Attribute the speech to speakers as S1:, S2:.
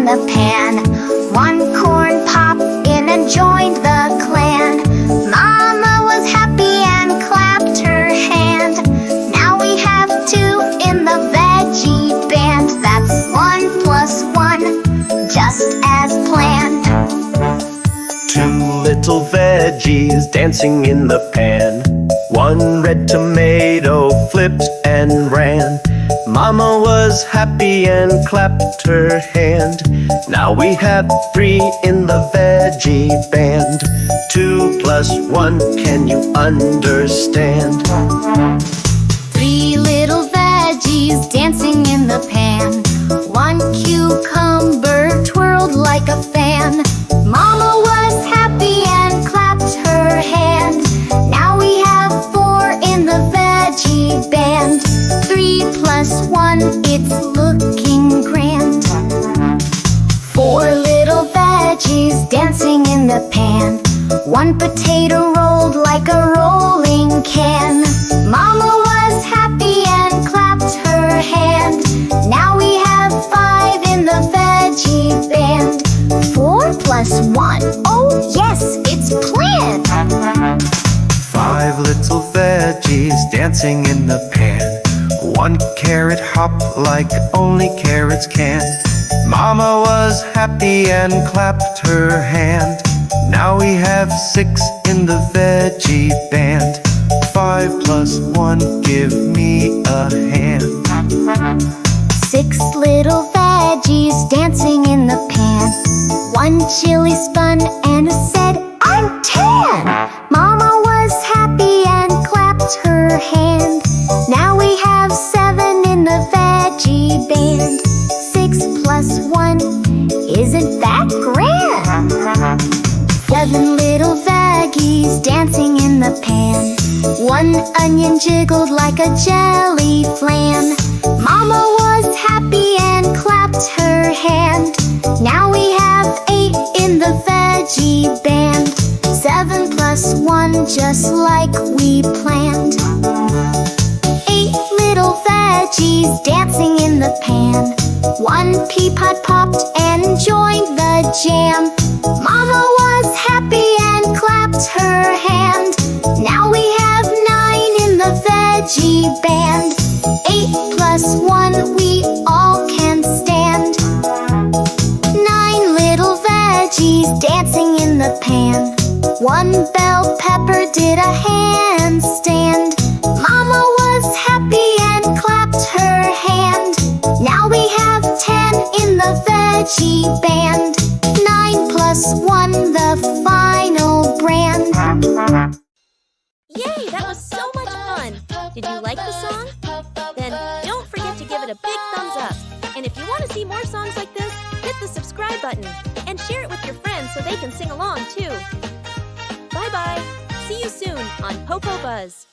S1: the pan. One corn popped in and joined the clan. Mama was happy and clapped her hand. Now we have 2 in the veggie band. That's 1 plus 1, just as planned.
S2: 2 little veggies dancing in the pan. 1 red tomato flipped and ran. Mama was happy and clapped her hand. Now we have 3 in the veggie band. 2 plus 1, can you understand?
S1: 3 little veggies dancing in the pan. 1 cucumber twirled like a fan. Mama was happy and clapped her hand. Now we have 4 in the veggie band. 3 plus 1, it's looking grand. 4 little veggies dancing in the pan. 1 potato rolled like a rolling can. Mama was happy and clapped her hand. Now we have 5 in the veggie band. 4 plus 1, oh yes, it's planned.
S2: 5 little veggies dancing in the pan. 1 carrot hopped like only carrots can. Mama was happy and clapped her hand. Now we have 6 in the veggie band. 5 plus 1, give me a hand.
S1: 6 little veggies dancing in the pan. 1 chili spun and said, I'm tan. Mama was happy and clapped her hand. Now we have 7 in the veggie band. 6 plus 1, isn't that grand? 7 little veggies dancing in the pan. 1 onion jiggled like a jelly flan. Mama was happy and clapped her hand. Now we have 8 in the veggie band. 7 plus 1, just like we planned. 8 little veggies dancing in the pan. 1 pea pod popped and joined the jam. Mama was happy and clapped her hand. Now we have 9 in the veggie band. 8 plus 1, we all can stand. 9 little veggies dancing in the pan. 1 bell pepper did a handstand. Mama was happy and clapped her hand. Now we have 10 in the veggie band. 9 plus 1, the final brand.
S3: Yay, that was so much fun! Did you like the song? Then don't forget to give it a big thumbs up. And if you want to see more songs like this, hit the subscribe button and share it with your friends so they can sing along too. Bye-bye! See you soon on PoPoBuzz.